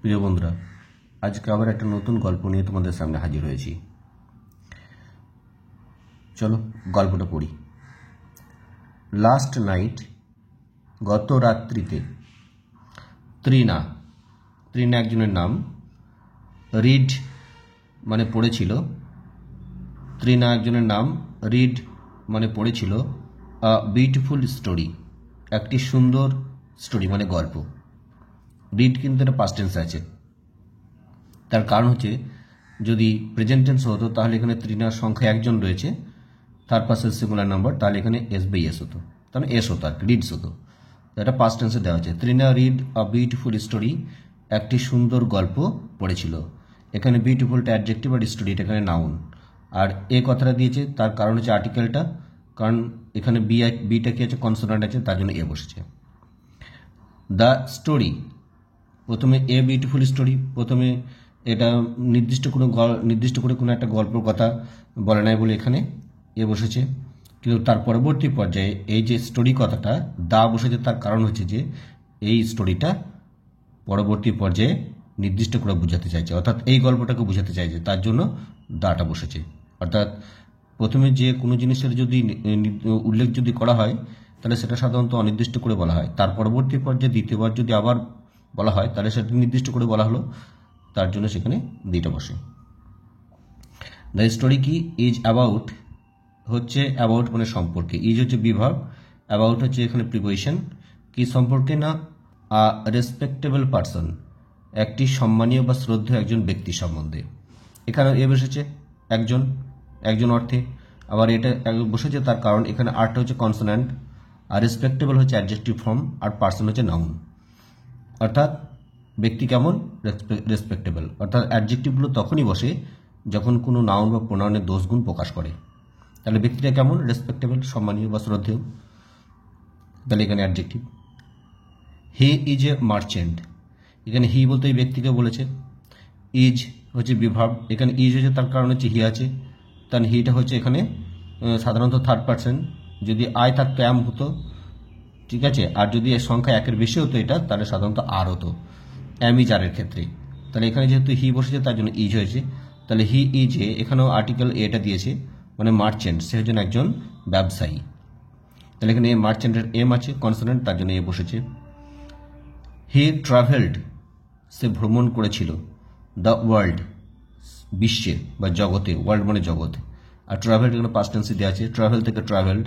প্রিয় বন্ধুরা, আজকে আবার একটা নতুন গল্প নিয়ে তোমাদের সামনে হাজির হয়েছি। চলো গল্পটা পড়ি। লাস্ট নাইট, গত রাত্রিতে, ত্রিনা একজনের নাম, রিড মানে পড়েছিল, ত্রিনা একজনের নাম, রিড মানে পড়েছিল আ বিউটিফুল স্টোরি, একটি সুন্দর স্টোরি মানে গল্প। রিড কিন্তু এটা পাস্ট টেন্স আছে, তার কারণ হচ্ছে যদি প্রেজেন্ট টেন্স হতো তাহলে এখানে ত্রিনার সংখ্যা একজন রয়েছে, তার পাশে সিঙ্গুলার নাম্বার, তাহলে এখানে এস বাই এস হতো, তাহলে এস হতো আর কি, রিডস হতো। এটা পাস্ট টেন্সে দেওয়া হচ্ছে। Trina read a beautiful story, একটি সুন্দর গল্প পড়েছিল। এখানে বিউটিফুলটা অ্যাডজেক্টিভ আর স্টোরিটা এখানে নাউন। আর এ কথাটা দিয়েছে, তার কারণ হচ্ছে আর্টিকেলটা, কারণ এখানে বিটা কি আছে, কনসোনান্ট আছে, তার জন্য এ বসেছে। দ্য স্টোরি, প্রথমে এ বিউটিফুল স্টোরি, প্রথমে এটা নির্দিষ্ট করে কোনো একটা গল্পের কথা বলে নাই বলে এখানে এ বসেছে। কিন্তু তার পরবর্তী পর্যায়ে এই যে স্টোরি কথাটা দা বসেছে, তার কারণ হচ্ছে যে এই স্টোরিটা পরবর্তী পর্যায়ে নির্দিষ্ট করে বোঝাতে চাইছে, অর্থাৎ এই গল্পটাকে বোঝাতে চাইছে, তার জন্য দাটা বসেছে। অর্থাৎ প্রথমে যে কোনো জিনিসের যদি উল্লেখ যদি করা হয় তাহলে সেটা সাধারণত অনির্দিষ্ট করে বলা হয়, তার পরবর্তী পর্যায়ে দ্বিতীয়বার যদি আবার বলা হয় তাহলে সেটা নির্দিষ্ট করে বলা হলো, তার জন্য সেখানে দুইটা বসে। দ্য স্টোরি কি ইজ অ্যাবাউট, হচ্ছে অ্যাবাউট মানে সম্পর্কে, ইজ হচ্ছে বিভাগ, অ্যাবাউট হচ্ছে এখানে প্রিপোজিশন। কি সম্পর্কে না, আ রেসপেক্টেবল পারসন, একটি সম্মানীয় বা শ্রদ্ধেয় একজন ব্যক্তি সম্বন্ধে। এখানে এ বসেছে একজন অর্থে, আবার এটা বসেছে তার কারণ এখানে আরটা হচ্ছে কনসোন্যান্ট, আর রেসপেক্টেবল হচ্ছে অ্যাডজেক্টিভ ফর্ম, আর পারসন হচ্ছে নাউন। অর্থাৎ ব্যক্তি কেমন, রেসপেক্টেবল। অর্থাৎ অ্যাডজেক্টিভগুলো তখনই বসে যখন কোনো নাউন বা প্রোনাউনের দোষগুণ প্রকাশ করে। তাহলে ব্যক্তিটা কেমন, রেসপেক্টেবল, সম্মানীয় বা শ্রদ্ধেয়, তাহলে এখানে adjective. He is a merchant, এখানে হি বলতে এই ব্যক্তিকে বলেছে। ইজ হচ্ছে বিভাগ, এখানে ইজ হচ্ছে তার কারণ হচ্ছে হি আছে, তাহলে হিটা হচ্ছে এখানে সাধারণত থার্ড পার্সন, যদি আই থাকতো অ্যাম হতো, ঠিক আছে। আর যদি এর সংখ্যা একের বেশি হতো এটা, তাহলে সাধারণত আর হতো, অ্যাম ইজ আর এর ক্ষেত্রে। তাহলে এখানে যেহেতু হি বসেছে তার জন্য ইজ হয়েছে। তাহলে হি ইজ এ, এখানেও আর্টিকেল এটা দিয়েছে, মানে মার্চেন্ট, সে হচ্ছেন একজন ব্যবসায়ী। তাহলে এখানে মার্চেন্টের এম আছে কনসোনেন্ট, তার জন্য এ বসেছে। হি ট্রাভেলড, সে ভ্রমণ করেছিল। দ্য ওয়ার্ল্ড, বিশ্বে বা জগতে, ওয়ার্ল্ড মানে জগৎ, আর ট্রাভেলড এখানে পাস্ট টেন্সে দেওয়া আছে, ট্রাভেল থেকে ট্রাভেলড।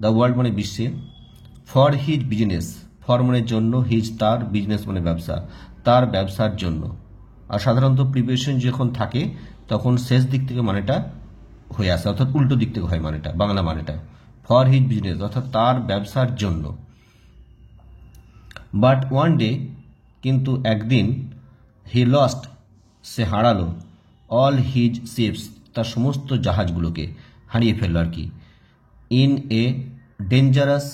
দ্য ওয়ার্ল্ড মানে বিশ্বে। ফর হিজ বিজনেস, ফর মানে জন্য, হিজ তার, বিজনেস মানে ব্যবসা, তার ব্যবসার জন্য। আর সাধারণত প্রিপোজিশন যখন থাকে তখন শেষ দিক থেকে মানেটা হয়ে আসে, অর্থাৎ উল্টো দিক থেকে হয় মানেটা, বাংলা মানেটা। ফর হিজ বিজনেস অর্থাৎ তার ব্যবসার জন্য। বাট ওয়ান ডে, কিন্তু একদিন, হি লস্ট, সে হারালো, অল হিজ শিপস, তার সমস্ত জাহাজগুলোকে হারিয়ে ফেললো আর কি, in a dangerous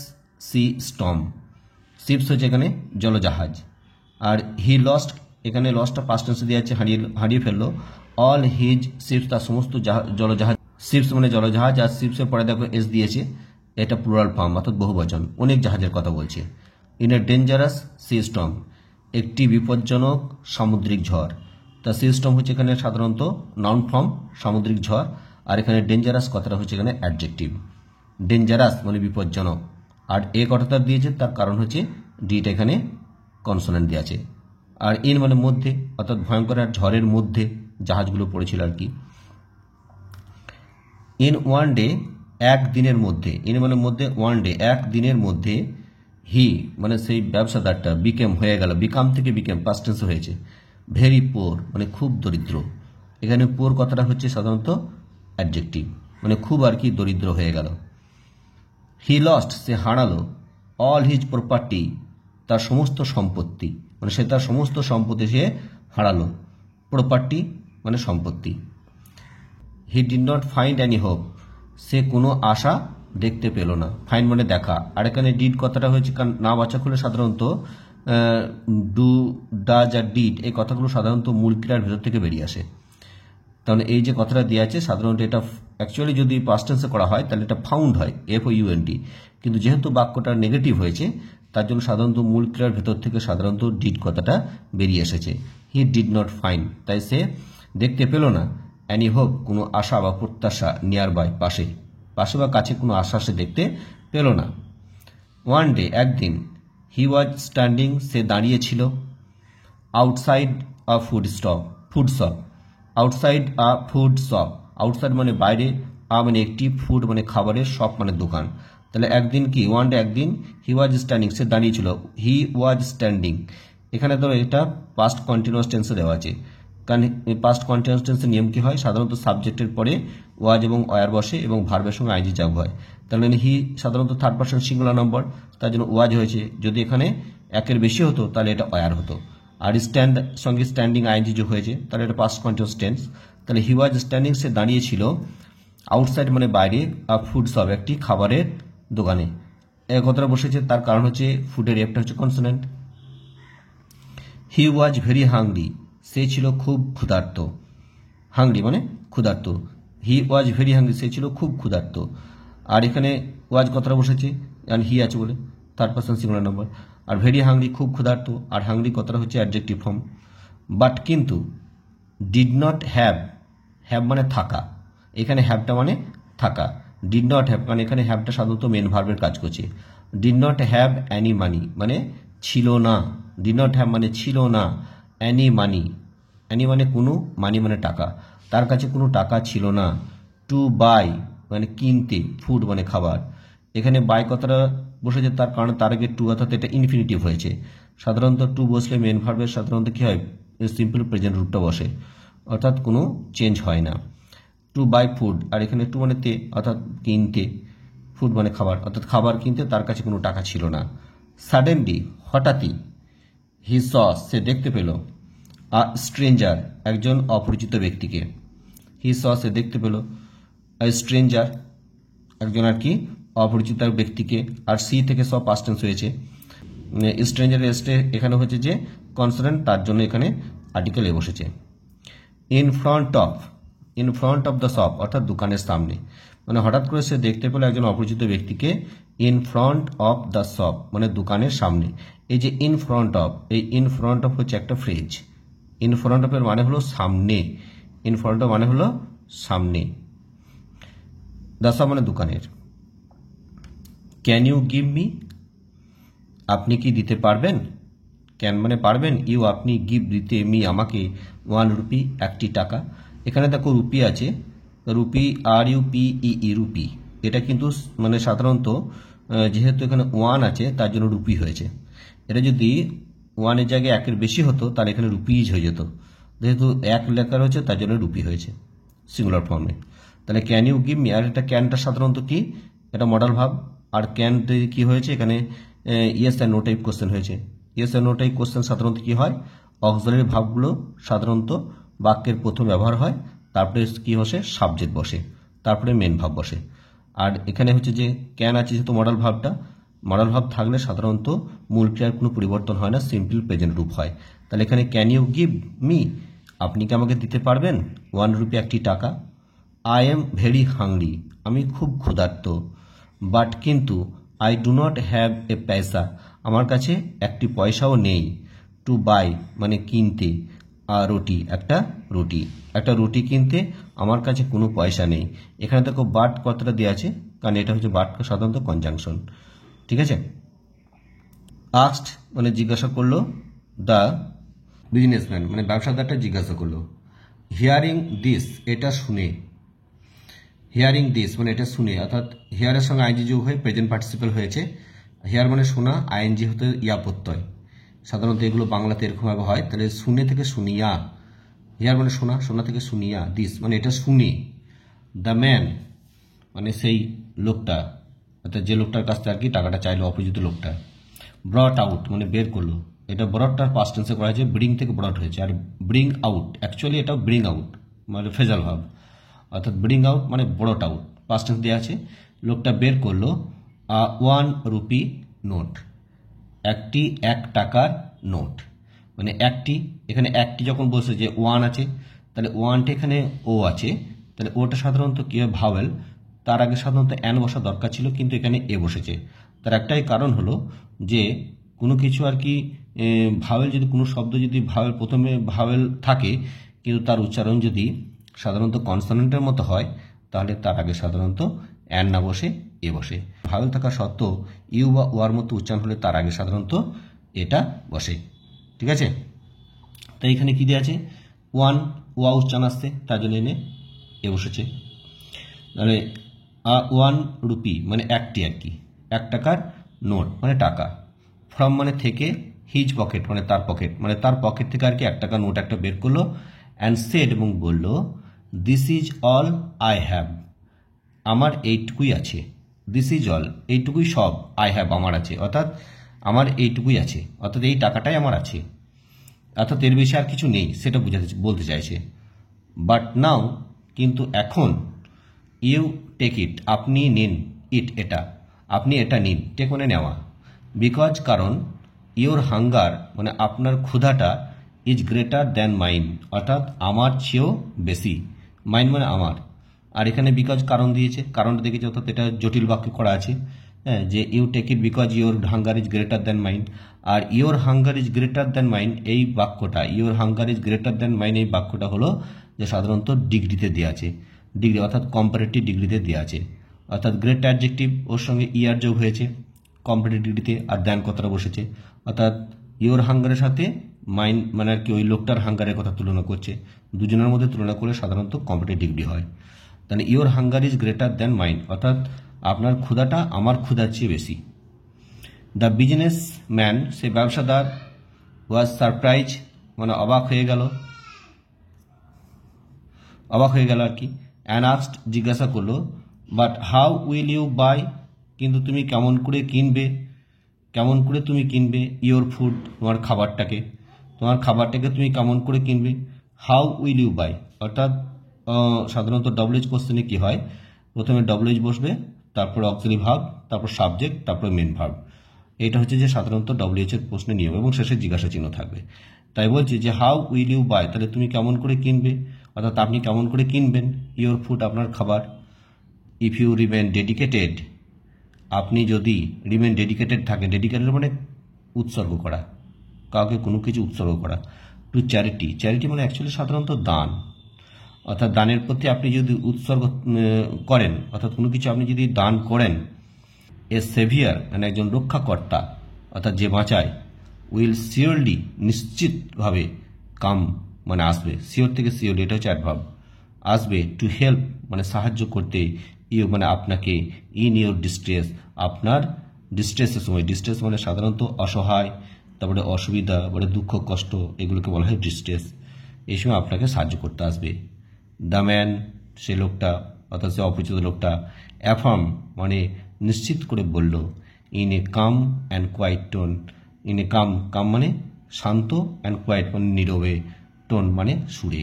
sea storm. Ships হচ্ছে এখানে জলজাহাজ, আর হি লস্ট, এখানে লস্টটা পাস্ট টেন্সে দেওয়া আছে, হারিয়ে ফেললো। অল হিজ শিপস, তার সমস্ত জলজাহাজ, শিপস মানে জলজাহাজ, আর শিপসের পরে দেখো এস দিয়েছে, এটা প্লুরাল ফর্ম অর্থাৎ বহুবচন, অনেক জাহাজের কথা বলছে। In a dangerous sea storm, একটি বিপজ্জনক সামুদ্রিক ঝড়। তা সি স্টর্ম হচ্ছে এখানে সাধারণত নাউন ফর্ম, সামুদ্রিক ঝড়, আর এখানে ডেঞ্জারাস কথাটা হচ্ছে এখানে অ্যাডজেক্টিভ। ডেঞ্জারাস মানে বিপজ্জনক, আর এ কথাটা দিয়েছে তার কারণ হচ্ছে ডিটা এখানে কনসোনেন্ট দিয়ে আছে। আর ইন মানে মধ্যে, অর্থাৎ ভয়ঙ্কর আর ঝড়ের মধ্যে জাহাজগুলো পড়েছিল আর কি। ইন ওয়ান ডে, এক দিনের মধ্যে, ইন মানে মধ্যে, ওয়ান ডে এক দিনের মধ্যে, হি মানে সেই ব্যবসাদারটা, বিকেম হয়ে গেল, বিকাম থেকে বিকেম পাস্ট টেন্স হয়েছে, ভেরি পোর মানে খুব দরিদ্র। এখানে পোর কথাটা হচ্ছে সাধারণত অ্যাডজেক্টিভ, মানে খুব আর কি দরিদ্র হয়ে গেল। হি লস্ট, সে হারালো, অল হিজ প্রপার্টি, তার সমস্ত সম্পত্তি, মানে সে তার সমস্ত সম্পত্তি সে হারালো, প্রপার্টি মানে সম্পত্তি। He did not find any hope, সে কোনো আশা দেখতে পেল না, ফাইন্ড মানে দেখা, আর এখানে ডিড কথাটা হয়েছে না বাচক হলে সাধারণত ডু, ডাজ আর ডিড এই কথাগুলো সাধারণত মূল ক্রিয়ার ভেতর থেকে বেরিয়ে আসে। তাহলে এই যে কথাটা দেওয়া আছে সাধারণত এটা অ্যাকচুয়ালি যদি পাস্ট টেন্সে করা হয় তাহলে এটা ফাউন্ড হয়, FOUND, কিন্তু যেহেতু বাক্যটা নেগেটিভ হয়েছে তার জন্য সাধারণত মূল ক্রিয়ার ভেতর থেকে সাধারণত ডিড কথাটা বেরিয়ে এসেছে। হি ডিড নট ফাইন্ড, তাই সে দেখতে পেল না অ্যানি হোপ, কোনো আশা বা প্রত্যাশা, নিয়ার বাই, পাশে বা কাছে কোনো আশা সে দেখতে পেল না। ওয়ান ডে, একদিন, হি ওয়াজ স্ট্যান্ডিং, সে দাঁড়িয়েছিল, আউটসাইড আ ফুড শপ, আউটসাইড আ ফুড শপ, আউটসাইড মানে বাইরে, মানে একটি, ফুড মানে খাবারের, শপ মানে দোকান। তাহলে একদিন কি, ওয়ান ডে একদিন, হি ওয়াজ স্ট্যান্ডিং সে দাঁড়িয়েছিল, হি ওয়াজ স্ট্যান্ডিং, এখানে তো এটা পাস্ট কন্টিনিউয়াস টেন্সে দেওয়া আছে, কারণ পাস্ট কন্টিনিউয়াস টেন্সের নিয়ম কি হয়, সাধারণত সাবজেক্টের পরে ওয়াজ এবং ওয়ার বসে এবং ভার্বের সঙ্গে আইজি যোগ হয়। তাহলে হি সাধারণত থার্ড পারসন সিঙ্গুলার নম্বর, তার জন্য ওয়াজ হয়েছে। যদি এখানে একের বেশি হতো তাহলে এটা ওয়ার হতো। আর স্ট্যান্ড সঙ্গে স্ট্যান্ডিং আইএনজি যোগ হয়েছে, তাহলে এটা পাস্ট কন্টিনিউয়াস টেন্স। তাহলে হি ওয়াজ স্ট্যান্ডিং সে দাঁড়িয়েছিল, আউটসাইড মানে বাইরে, আ ফুড শপ একটি খাবারের দোকানে। এই কথাটা বসেছে, তার কারণ হচ্ছে ফুডের এফটা হচ্ছে consonant. He was very hungry, সে ছিল খুব ক্ষুধার্ত, হাংরি মানে ক্ষুধার্ত, হি ওয়াজ ভেরি হাংরি সে ছিল খুব ক্ষুধার্ত। আর এখানে ওয়াজ কথাটা বসেছে আর হি আছে বলে third person singular number. Are very hungry খুব ক্ষুধার্ত, আর হাংরি কথাটা হচ্ছে অ্যাডজেক্টিভ ফর্ম। বাট কিন্তু, ডিড নট হ্যাভ, হ্যাভ মানে থাকা, এখানে হ্যাভটা মানে থাকা, ডিড নট হ্যাভ মানে এখানে হ্যাভটা সাধারণত মেন ভার্বের কাজ করছে। ডিড নট হ্যাভ অ্যানি মানি মানে ছিল না, ডিড নট হ্যাভ মানে ছিল না, অ্যানি মানি, অ্যানি মানে কোনো, মানি মানে টাকা, তার কাছে কোনো টাকা ছিল না। টু বাই মানে কিনতে, ফুড মানে খাবার, এখানে বাই কথাটা বসেছে, তার কারণ তার আগে টু অর্থাৎ এটা ইনফিনিটিভ হয়েছে। সাধারণত টু বসলে মেন ভার্বের সাধারণত কী হয়, সিম্পল প্রেজেন্ট রূপটা বসে, অর্থাৎ কোনো চেঞ্জ হয় না। টু বাই ফুড, আর এখানে টু মানে তে অর্থাৎ কিনতে, ফুড মানে খাবার, অর্থাৎ খাবার কিনতে তার কাছে কোনো টাকা ছিল না। সাডেনলি হঠাৎই, হি স সে দেখতে পেল, আ স্ট্রেঞ্জার একজন অপরিচিত ব্যক্তিকে, হি স সে দেখতে পেল, আ স্ট্রেঞ্জার একজন আর কি অপরিচিত ব্যক্তিকে। আর সি থেকে সব পাস্ট টেন্স হয়েছে, স্ট্রেঞ্জারের এসে এখানে হচ্ছে যে কনসোনেন্ট, তার জন্য এখানে আর্টিকেল এ বসেছে। In front of the shop অর্থাৎ দোকানের সামনে, মানে হঠাৎ করে সে দেখতে পেল একজন অপরিচিত ব্যক্তিকে, in front of the shop মানে দোকানের সামনে। এই যে ইন ফ্রন্ট অফ, এই ইন ফ্রন্ট অফ হচ্ছে একটা ফ্রেজ, ইন ফ্রন্ট অফ এর মানে হলো সামনে, ইন ফ্রন্ট অফ মানে হলো সামনে, দ্য শপ মানে দোকানের। ক্যান ইউ গিভ মি, আপনি কি দিতে পারবেন, ক্যান মানে পারবেন, ইউ আপনি, গিভ দিতে, মি আমাকে, 1 রুপি একটি টাকা। এখানে দেখো রুপি আছে, রুপি RUPEE রুপি, এটা কিন্তু মানে সাধারণত যেহেতু এখানে 1 আছে তার জন্য রুপি হয়েছে। এটা যদি 1 এর জায়গায় 1 এর বেশি হতো তাহলে এখানে রুপিজ হয়ে যেত, যেহেতু 1 লেখা রয়েছে তার জন্য রুপি হয়েছে সিঙ্গুলার ফর্মে। তাহলে ক্যান ইউ গিভ মি, আর এটা ক্যানটা সাধারণত কি, এটা মডাল ভাব, আর ক্যান কি হয়েছে এখানে yes and no type question হয়েছে। Yes and no type question সাধারণত কি হয়, অক্সিলারি ভাবগুলো সাধারণত বাক্যের প্রথম ব্যবহার হয়, তারপরে কি বসে, সাবজেক্ট বসে, তারপরে মেন ভাব বসে। আর এখানে হচ্ছে যে ক্যান আছে যেহেতু মডাল ভাবটা, মডাল ভাব থাকলে সাধারণত মূল ক্রিয়ার কোনো পরিবর্তন হয় না, সিম্পল প্রেজেন্ট রূপ হয়। তাহলে এখানে ক্যান ইউ গিভ মি, আপনি কি আমাকে দিতে পারবেন 1 রুপি একটি টাকা। আই এম ভেরি হাংরি, আমি খুব ক্ষুধার্ত। বাট কিন্তু, I do not have a পয়সা, আমার কাছে একটি পয়সাও নেই। টু বাই মানে কিনতে, আর রুটি একটা রুটি কিনতে আমার কাছে কোনো পয়সা নেই। এখানে দেখো বাট কথাটা দেওয়া আছে, কারণ এটা হচ্ছে বাট সাধারণত কনজাংশন, ঠিক আছে। আস্কড মানে জিজ্ঞাসা করলো, দ্য বিজনেসম্যান মানে ব্যবসাদারটা জিজ্ঞাসা করলো। হিয়ারিং দিস এটা শুনে, হিয়ারিং দিস মানে এটা শুনে, অর্থাৎ হিয়ারের সঙ্গে আইনজি যোগ হয়ে প্রেজেন্ট পার্টিসিপেল হয়েছে। হিয়ার মানে শোনা, আইএনজি হতে ইয়া প্রত্যয়, সাধারণত এগুলো বাংলাতে এরকমভাবে হয়। তাহলে শুনে থেকে শুনিয়া, হিয়ার মানে শোনা, শোনা থেকে শুনিয়া, দিস মানে এটা শুনে। দ্য ম্যান মানে সেই লোকটা, অর্থাৎ যে লোকটার কাছ থেকে আর কি টাকাটা চাইলো, অপরিচিত লোকটা। ব্রট আউট মানে বের করলো, এটা ব্রটটার পাস্ট টেন্সে করা হয়েছে, ব্রিং থেকে ব্রট হয়েছে। আর ব্রিং আউট অ্যাকচুয়ালি এটা ব্রিং আউট মানে ফেজাল ভাব, অর্থাৎ ব্রিং আউট মানে ব্রট আউট, পাস্ট টেন্স দেওয়া আছে। লোকটা বের করলো 1 রুপি নোট, একটি 1 টাকার নোট, মানে একটি, এখানে একটি যখন বলছে যে 1 আছে, তাহলে 1টা এখানে ও আছে, তাহলে ওটা সাধারণত কি হয় ভাওয়েল, তার আগে সাধারণত অ্যান বসা দরকার ছিল, কিন্তু এখানে এ বসেছে। তার একটাই কারণ হলো যে কোনো কিছু আর কি ভাওয়েল যদি কোনো শব্দ যদি ভাওয়েল প্রথমে ভাওয়েল থাকে কিন্তু তার উচ্চারণ যদি সাধারণত কনসোনেন্টের মতো হয় তাহলে তার আগে সাধারণত অ্যান না বসে এ বসে। ভাওয়েল থাকা সত্ত্বেও ইউ বা ওয়ার মতো উচ্চারণ হলে তার আগে সাধারণত এটা বসে। ঠিক আছে, তাই এখানে কী দেওয়া আছে? ওয়া উচ্চারণ আসছে তার জন্য এনে এ বসেছে। তাহলে 1 রুপি মানে একটি আর কি, 1 টাকার নোট মানে টাকা। ফ্রম মানে থেকে, হিজ পকেট মানে তার পকেট, মানে তার পকেট থেকে আর কি 1 টাকার নোট একটা বের করলো। অ্যান্ড সেড এবং বলল, this is all I have, আমার এইটুকুই আছে। দিস ইজ অল, এইটুকুই সব, আই হ্যাভ আমার আছে, অর্থাৎ আমার এইটুকুই আছে, অর্থাৎ এই টাকাটাই আমার আছে, অর্থাৎ এর বেশি আর কিছু নেই সেটা বলতে চাইছে। বাট নাও কিন্তু এখন, ইউ টেক ইট আপনি নিন, ইট এটা, আপনি এটা নিন, টেক মানে নেওয়া। বিকজ কারণ, ইওর হাঙ্গার মানে আপনার ক্ষুধাটা, ইজ গ্রেটার দ্যান মাইন অর্থাৎ আমার চেয়েও বেশি, মাইন মানে আমার। আর এখানে বিকজ কারণ দিয়েছে, কারণটা দেখেছি অর্থাৎ এটা জটিল বাক্য করা আছে। হ্যাঁ, যে you take it because your hunger is greater than mine. আর your hunger is greater than mine এই বাক্যটা, your hunger is greater than mine এই বাক্যটা হলো যে সাধারণত ডিগ্রিতে দেওয়া আছে, ডিগ্রি অর্থাৎ কম্পারেটিভ ডিগ্রিতে দেওয়া আছে, অর্থাৎ গ্রেট অ্যাডজেক্টিভ ওর সঙ্গে ইয়ার যোগ হয়েছে কম্পারেটিভ ডিগ্রিতে, আর দ্যান কথাটা বসেছে, অর্থাৎ ইওর হাঙ্গারের সাথে মাইন মানে আর কি ওই লোকটার হাঙ্গারের কথা তুলনা করছে, দুজনের মধ্যে তুলনা করলে সাধারণত কম্পারেটিভ ডিগ্রি হয়। তাহলে your hunger is greater than mine অর্থাৎ আপনার ক্ষুধাটা আমার ক্ষুধার চেয়ে বেশি। দ্য বিজনেস ম্যান সে ব্যবসাদার, ওয়াজ সারপ্রাইজ মানে অবাক হয়ে গেল, আর কি। অ্যান্ড আস্কড জিজ্ঞাসা করলো, but how will you buy কিন্তু তুমি কেমন করে কিনবে, কেমন করে তুমি কিনবে, ইওর ফুড তোমার খাবারটাকে তুমি কেমন করে কিনবে। হাউ উইল ইউ বাই অর্থাৎ সাধারণত ডব্লিউএইচ কোশ্চেনে কি হয়, প্রথমে ডব্লিউএইচ বসবে, তারপর অক্সিলারি ভার্ব, তারপর সাবজেক্ট, তারপর মেন ভার্ব। এটা হচ্ছে যে সাধারণত ডব্লিউএইচ এর প্রশ্নের নিয়ম, এবং শেষে জিজ্ঞাসা চিহ্ন থাকবে। তাই বলছি যে হাউ উইল ইউ বাই তাহলে তুমি কেমন করে কিনবে, অর্থাৎ আপনি কেমন করে কিনবেন, ইওর ফুড আপনার খাবার। ইফ ইউ রিমেন ডেডিকেটেড আপনি যদি রিমেন ডেডিকেটেড থাকেন, ডেডিকেটেড মানে উৎসর্গ করা, কাউকে কোনো কিছু উৎসর্গ করা। টু চ্যারিটি, চ্যারিটি মানে অ্যাকচুয়ালি সাধারণত দান, অর্থাৎ দানের প্রতি আপনি যদি উৎসর্গ করেন, অর্থাৎ কোনো কিছু আপনি যদি দান করেন। এ সেভিয়ার মানে একজন রক্ষাকর্তা অর্থাৎ যে বাঁচায়। উইল সিওরলি নিশ্চিতভাবে, কাম মানে আসবে, সিওর থেকে সিওরলি এটা হচ্ছে অ্যাডভার্ব, আসবে। টু হেল্প মানে সাহায্য করতে, ইউ মানে আপনাকে, ইন ইউর ডিস্ট্রেস আপনার ডিস্ট্রেসের সময়, ডিস্ট্রেস মানে সাধারণত অসহায়, তারপরে অসুবিধা, তারপরে দুঃখ কষ্ট, এগুলোকে বলা হয় ডিস্ট্রেস, এই সময় আপনাকে সাহায্য করতে আসবে। দ্য ম্যান সে লোকটা অর্থাৎ সে অপরিচিত লোকটা, অ্যাফার্ম মানে নিশ্চিত করে বলল, in a calm and quiet tone, in a calm মানে শান্ত, অ্যান্ড কোয়াইট মানে নীরবে, টোন মানে সুরে।